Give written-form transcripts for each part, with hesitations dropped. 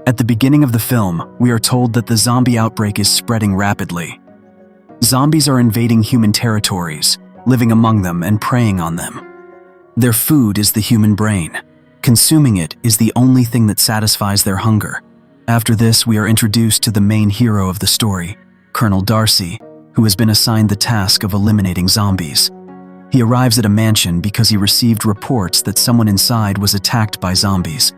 At the beginning of the film, we are told that the zombie outbreak is spreading rapidly. Zombies are invading human territories, living among them and preying on them. Their food is the human brain. Consuming it is the only thing that satisfies their hunger. After this, we are introduced to the main hero of the story, Colonel Darcy, who has been assigned the task of eliminating zombies. He arrives at a mansion because he received reports that someone inside was attacked by zombies.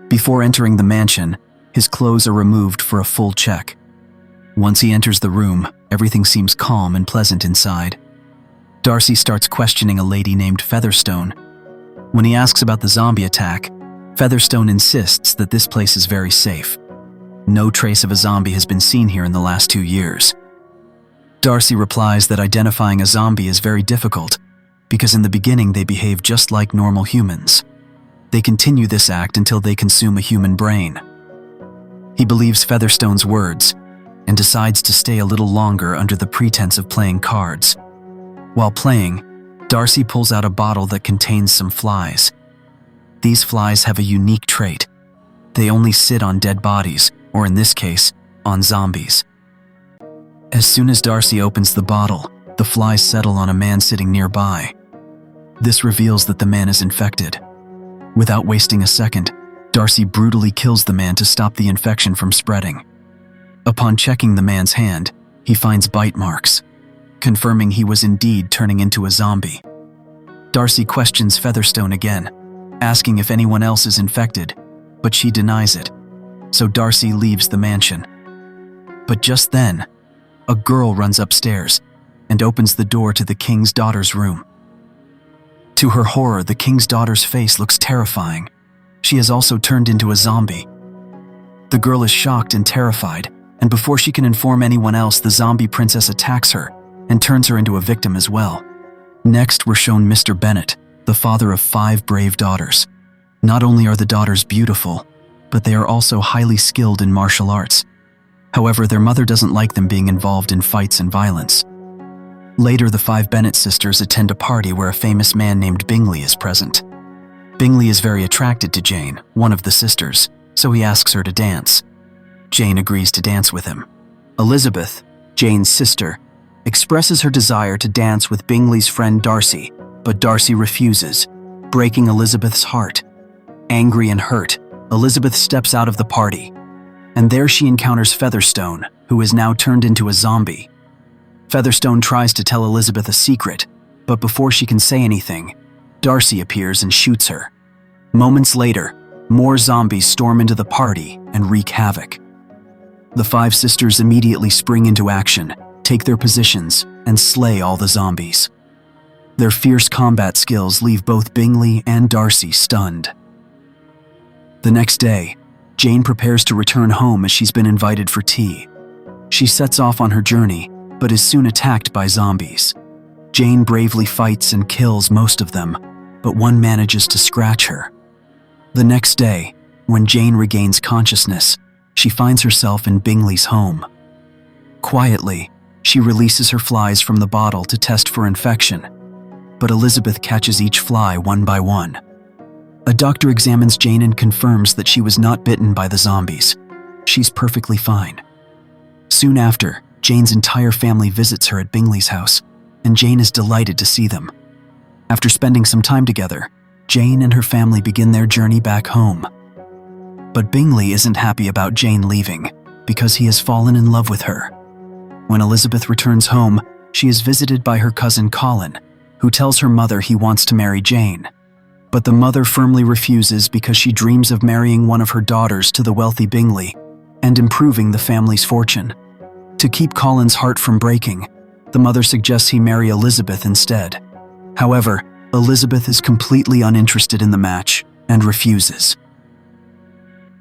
Before entering the mansion, his clothes are removed for a full check. Once he enters the room, everything seems calm and pleasant inside. Darcy starts questioning a lady named Featherstone. When he asks about the zombie attack, Featherstone insists that this place is very safe. No trace of a zombie has been seen here in the last 2 years. Darcy replies that identifying a zombie is very difficult because in the beginning they behave just like normal humans. They continue this act until they consume a human brain. He believes Featherstone's words and decides to stay a little longer under the pretense of playing cards. While playing, Darcy pulls out a bottle that contains some flies. These flies have a unique trait. They only sit on dead bodies, or in this case, on zombies. As soon as Darcy opens the bottle, the flies settle on a man sitting nearby. This reveals that the man is infected. Without wasting a second, Darcy brutally kills the man to stop the infection from spreading. Upon checking the man's hand, he finds bite marks, confirming he was indeed turning into a zombie. Darcy questions Featherstone again, asking if anyone else is infected, but she denies it, so Darcy leaves the mansion. But just then, a girl runs upstairs and opens the door to the king's daughter's room. To her horror, the king's daughter's face looks terrifying. She has also turned into a zombie. The girl is shocked and terrified, and before she can inform anyone else, the zombie princess attacks her and turns her into a victim as well. Next, we're shown Mr. Bennet, the father of 5 brave daughters. Not only are the daughters beautiful, but they are also highly skilled in martial arts. However, their mother doesn't like them being involved in fights and violence. Later, the 5 Bennet sisters attend a party where a famous man named Bingley is present. Bingley is very attracted to Jane, one of the sisters, so he asks her to dance. Jane agrees to dance with him. Elizabeth, Jane's sister, expresses her desire to dance with Bingley's friend Darcy, but Darcy refuses, breaking Elizabeth's heart. Angry and hurt, Elizabeth steps out of the party, and there she encounters Featherstone, who is now turned into a zombie. Featherstone tries to tell Elizabeth a secret, but before she can say anything, Darcy appears and shoots her. Moments later, more zombies storm into the party and wreak havoc. The 5 sisters immediately spring into action, take their positions, and slay all the zombies. Their fierce combat skills leave both Bingley and Darcy stunned. The next day, Jane prepares to return home as she's been invited for tea. She sets off on her journey, but is soon attacked by zombies. Jane bravely fights and kills most of them, but one manages to scratch her. The next day, when Jane regains consciousness, she finds herself in Bingley's home. Quietly, she releases her flies from the bottle to test for infection, but Elizabeth catches each fly one by one. A doctor examines Jane and confirms that she was not bitten by the zombies. She's perfectly fine. Soon after, Jane's entire family visits her at Bingley's house, and Jane is delighted to see them. After spending some time together, Jane and her family begin their journey back home. But Bingley isn't happy about Jane leaving, because he has fallen in love with her. When Elizabeth returns home, she is visited by her cousin Colin, who tells her mother he wants to marry Jane. But the mother firmly refuses because she dreams of marrying one of her daughters to the wealthy Bingley and improving the family's fortune. To keep Colin's heart from breaking, the mother suggests he marry Elizabeth instead. However, Elizabeth is completely uninterested in the match and refuses.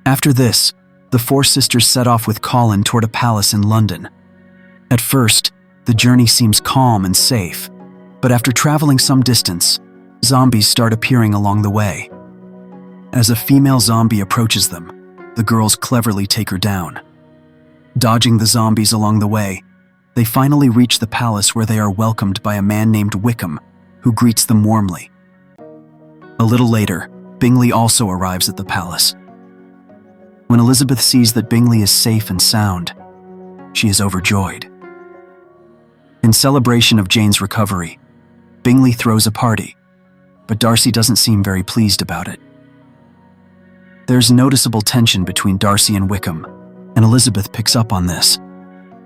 After this, the 4 sisters set off with Colin toward a palace in London. At first, the journey seems calm and safe, but after traveling some distance, zombies start appearing along the way. As a female zombie approaches them, the girls cleverly take her down. Dodging the zombies along the way, they finally reach the palace where they are welcomed by a man named Wickham, who greets them warmly. A little later, Bingley also arrives at the palace. When Elizabeth sees that Bingley is safe and sound, she is overjoyed. In celebration of Jane's recovery, Bingley throws a party, but Darcy doesn't seem very pleased about it. There's noticeable tension between Darcy and Wickham, and Elizabeth picks up on this.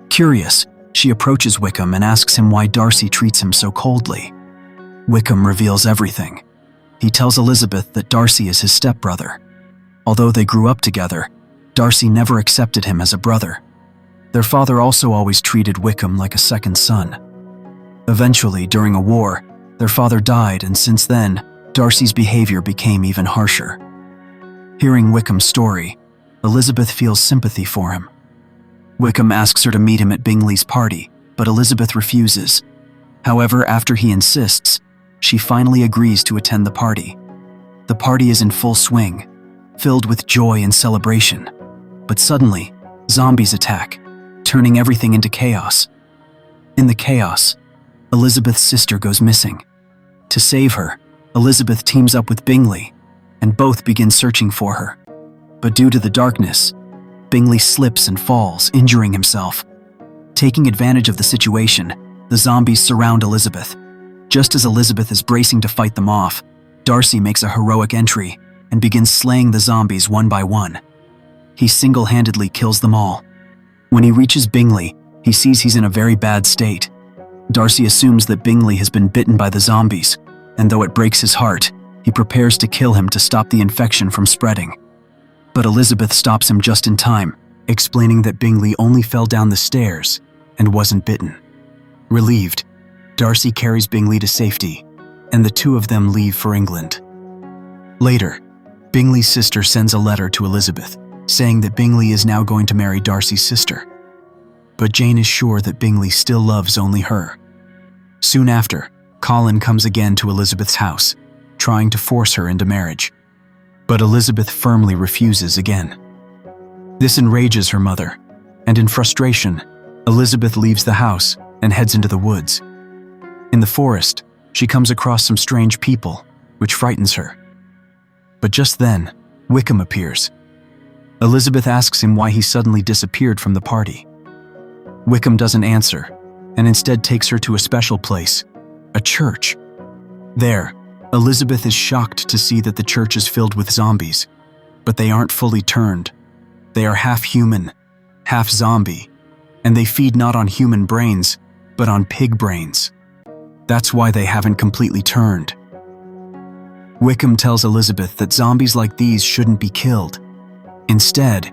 Curious, she approaches Wickham and asks him why Darcy treats him so coldly. Wickham reveals everything. He tells Elizabeth that Darcy is his stepbrother. Although they grew up together, Darcy never accepted him as a brother. Their father also always treated Wickham like a second son. Eventually, during a war, their father died, and since then, Darcy's behavior became even harsher. Hearing Wickham's story, Elizabeth feels sympathy for him. Wickham asks her to meet him at Bingley's party, but Elizabeth refuses. However, after he insists, she finally agrees to attend the party. The party is in full swing, filled with joy and celebration. But suddenly, zombies attack, turning everything into chaos. In the chaos, Elizabeth's sister goes missing. To save her, Elizabeth teams up with Bingley, and both begin searching for her. But due to the darkness, Bingley slips and falls, injuring himself. Taking advantage of the situation, the zombies surround Elizabeth. Just as Elizabeth is bracing to fight them off, Darcy makes a heroic entry and begins slaying the zombies one by one. He single-handedly kills them all. When he reaches Bingley, he sees he's in a very bad state. Darcy assumes that Bingley has been bitten by the zombies, and though it breaks his heart, he prepares to kill him to stop the infection from spreading. But Elizabeth stops him just in time, explaining that Bingley only fell down the stairs and wasn't bitten. Relieved, Darcy carries Bingley to safety, and the two of them leave for England. Later, Bingley's sister sends a letter to Elizabeth, saying that Bingley is now going to marry Darcy's sister. But Jane is sure that Bingley still loves only her. Soon after, Colin comes again to Elizabeth's house, trying to force her into marriage. But Elizabeth firmly refuses again. This enrages her mother, and in frustration, Elizabeth leaves the house and heads into the woods. In the forest, she comes across some strange people, which frightens her. But just then, Wickham appears. Elizabeth asks him why he suddenly disappeared from the party. Wickham doesn't answer, and instead takes her to a special place, a church. There, Elizabeth is shocked to see that the church is filled with zombies, but they aren't fully turned. They are half human, half zombie, and they feed not on human brains, but on pig brains. That's why they haven't completely turned. Wickham tells Elizabeth that zombies like these shouldn't be killed. Instead,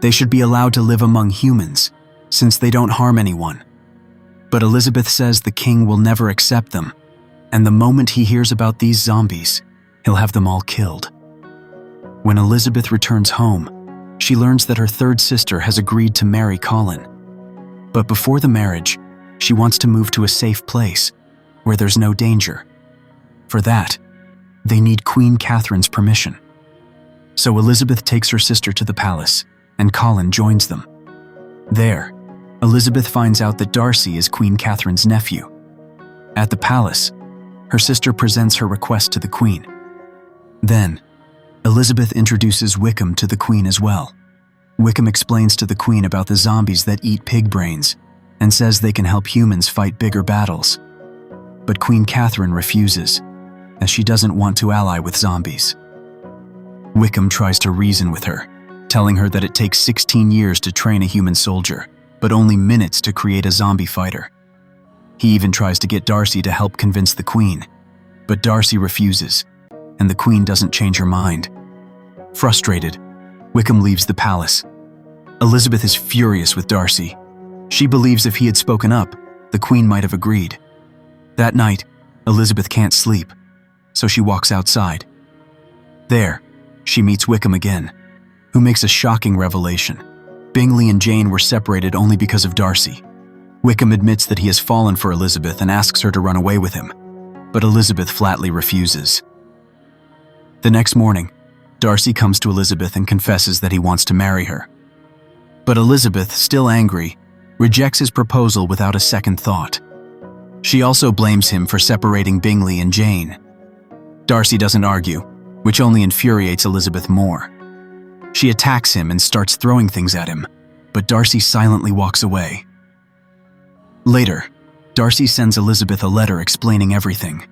they should be allowed to live among humans, since they don't harm anyone. But Elizabeth says the king will never accept them, and the moment he hears about these zombies, he'll have them all killed. When Elizabeth returns home, she learns that her third sister has agreed to marry Colin. But before the marriage, she wants to move to a safe place, where there's no danger. For that, they need Queen Catherine's permission. So Elizabeth takes her sister to the palace, and Colin joins them. There, Elizabeth finds out that Darcy is Queen Catherine's nephew. At the palace, her sister presents her request to the Queen. Then, Elizabeth introduces Wickham to the Queen as well. Wickham explains to the Queen about the zombies that eat pig brains, and says they can help humans fight bigger battles. But Queen Catherine refuses, as she doesn't want to ally with zombies. Wickham tries to reason with her, telling her that it takes 16 years to train a human soldier, but only minutes to create a zombie fighter. He even tries to get Darcy to help convince the Queen, but Darcy refuses, and the Queen doesn't change her mind. Frustrated, Wickham leaves the palace. Elizabeth is furious with Darcy. She believes if he had spoken up, the Queen might have agreed. That night, Elizabeth can't sleep, so she walks outside. There, she meets Wickham again, who makes a shocking revelation. Bingley and Jane were separated only because of Darcy. Wickham admits that he has fallen for Elizabeth and asks her to run away with him, but Elizabeth flatly refuses. The next morning, Darcy comes to Elizabeth and confesses that he wants to marry her. But Elizabeth, still angry, rejects his proposal without a second thought. She also blames him for separating Bingley and Jane. Darcy doesn't argue, which only infuriates Elizabeth more. She attacks him and starts throwing things at him, but Darcy silently walks away. Later, Darcy sends Elizabeth a letter explaining everything.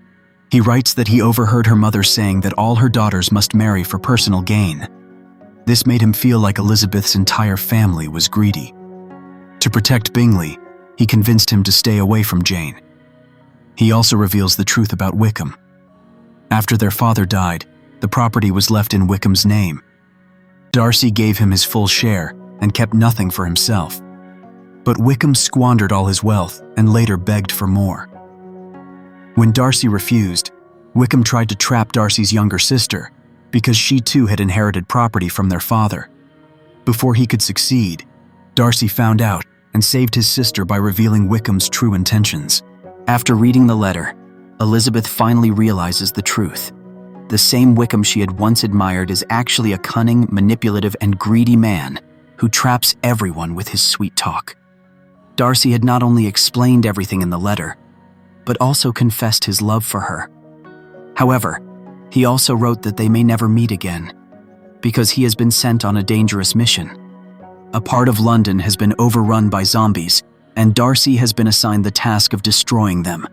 He writes that he overheard her mother saying that all her daughters must marry for personal gain. This made him feel like Elizabeth's entire family was greedy. To protect Bingley, he convinced him to stay away from Jane. He also reveals the truth about Wickham. After their father died, the property was left in Wickham's name. Darcy gave him his full share and kept nothing for himself. But Wickham squandered all his wealth and later begged for more. When Darcy refused, Wickham tried to trap Darcy's younger sister because she too had inherited property from their father. Before he could succeed, Darcy found out and saved his sister by revealing Wickham's true intentions. After reading the letter, Elizabeth finally realizes the truth. The same Wickham she had once admired is actually a cunning, manipulative, and greedy man who traps everyone with his sweet talk. Darcy had not only explained everything in the letter, but also confessed his love for her. However, he also wrote that they may never meet again, because he has been sent on a dangerous mission. A part of London has been overrun by zombies, and Darcy has been assigned the task of destroying them.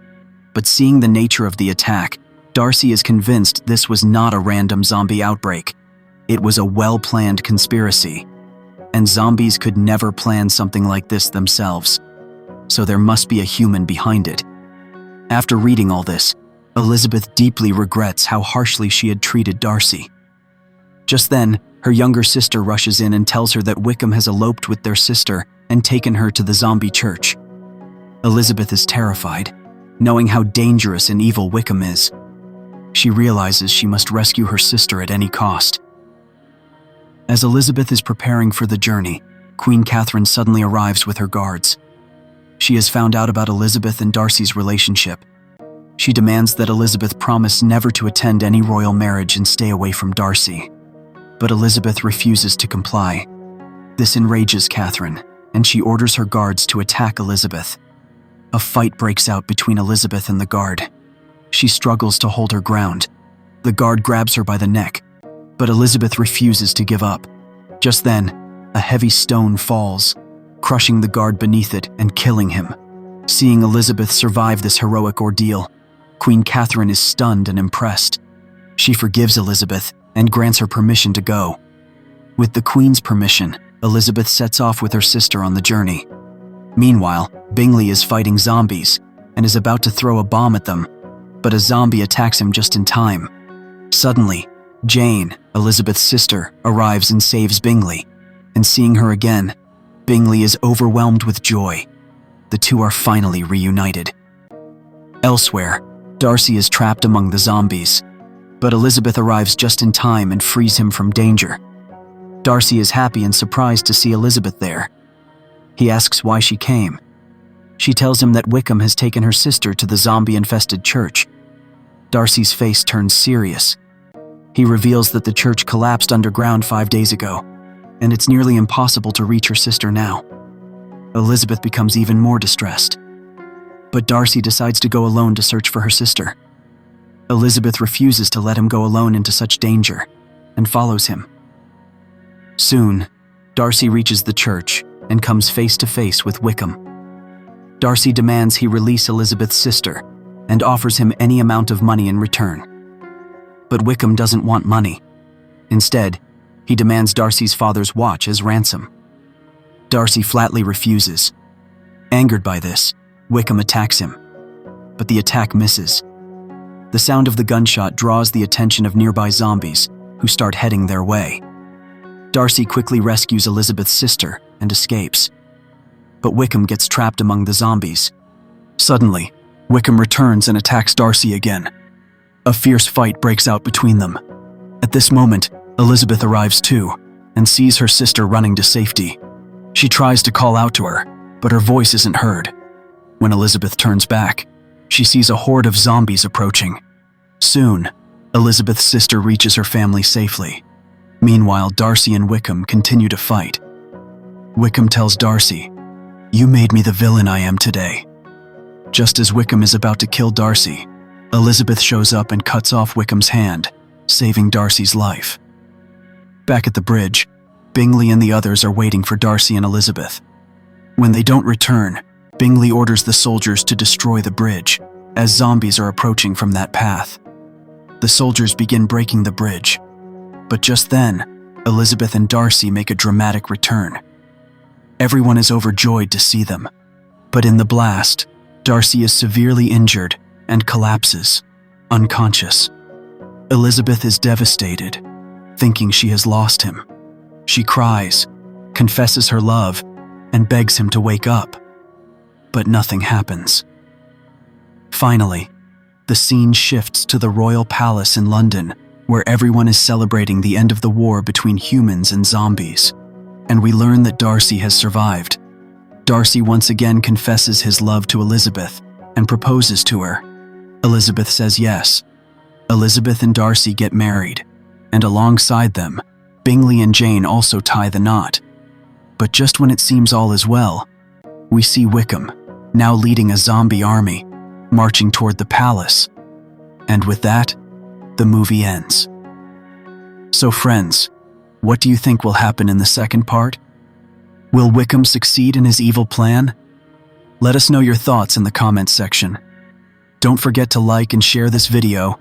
But seeing the nature of the attack, Darcy is convinced this was not a random zombie outbreak. It was a well-planned conspiracy. And zombies could never plan something like this themselves. So there must be a human behind it. After reading all this, Elizabeth deeply regrets how harshly she had treated Darcy. Just then, her younger sister rushes in and tells her that Wickham has eloped with their sister and taken her to the zombie church. Elizabeth is terrified, knowing how dangerous and evil Wickham is. She realizes she must rescue her sister at any cost. As Elizabeth is preparing for the journey, Queen Catherine suddenly arrives with her guards. She has found out about Elizabeth and Darcy's relationship. She demands that Elizabeth promise never to attend any royal marriage and stay away from Darcy. But Elizabeth refuses to comply. This enrages Catherine, and she orders her guards to attack Elizabeth. A fight breaks out between Elizabeth and the guard. She struggles to hold her ground. The guard grabs her by the neck, but Elizabeth refuses to give up. Just then, a heavy stone falls, crushing the guard beneath it and killing him. Seeing Elizabeth survive this heroic ordeal, Queen Catherine is stunned and impressed. She forgives Elizabeth and grants her permission to go. With the Queen's permission, Elizabeth sets off with her sister on the journey. Meanwhile, Bingley is fighting zombies and is about to throw a bomb at them, but a zombie attacks him just in time. Suddenly, Jane, Elizabeth's sister, arrives and saves Bingley, and seeing her again, Bingley is overwhelmed with joy. The two are finally reunited. Elsewhere, Darcy is trapped among the zombies, but Elizabeth arrives just in time and frees him from danger. Darcy is happy and surprised to see Elizabeth there. He asks why she came. She tells him that Wickham has taken her sister to the zombie-infested church. Darcy's face turns serious. He reveals that the church collapsed underground 5 days ago, and it's nearly impossible to reach her sister now. Elizabeth becomes even more distressed. But Darcy decides to go alone to search for her sister. Elizabeth refuses to let him go alone into such danger, and follows him. Soon, Darcy reaches the church and comes face to face with Wickham. Darcy demands he release Elizabeth's sister and offers him any amount of money in return. But Wickham doesn't want money. Instead, he demands Darcy's father's watch as ransom. Darcy flatly refuses. Angered by this, Wickham attacks him, but the attack misses. The sound of the gunshot draws the attention of nearby zombies, who start heading their way. Darcy quickly rescues Elizabeth's sister and escapes. But Wickham gets trapped among the zombies. Suddenly, Wickham returns and attacks Darcy again. A fierce fight breaks out between them. At this moment, Elizabeth arrives too, and sees her sister running to safety. She tries to call out to her, but her voice isn't heard. When Elizabeth turns back, she sees a horde of zombies approaching. Soon, Elizabeth's sister reaches her family safely. Meanwhile, Darcy and Wickham continue to fight. Wickham tells Darcy, "You made me the villain I am today." Just as Wickham is about to kill Darcy, Elizabeth shows up and cuts off Wickham's hand, saving Darcy's life. Back at the bridge, Bingley and the others are waiting for Darcy and Elizabeth. When they don't return, Bingley orders the soldiers to destroy the bridge, as zombies are approaching from that path. The soldiers begin breaking the bridge, but just then, Elizabeth and Darcy make a dramatic return. Everyone is overjoyed to see them, but in the blast, Darcy is severely injured and collapses, unconscious. Elizabeth is devastated, thinking she has lost him. She cries, confesses her love, and begs him to wake up. But nothing happens. Finally, the scene shifts to the royal palace in London, where everyone is celebrating the end of the war between humans and zombies, and we learn that Darcy has survived. Darcy once again confesses his love to Elizabeth and proposes to her. Elizabeth says yes. Elizabeth and Darcy get married, and alongside them, Bingley and Jane also tie the knot. But just when it seems all is well, we see Wickham, now leading a zombie army, marching toward the palace. And with that, the movie ends. So friends, what do you think will happen in the second part? Will Wickham succeed in his evil plan? Let us know your thoughts in the comments section. Don't forget to like and share this video,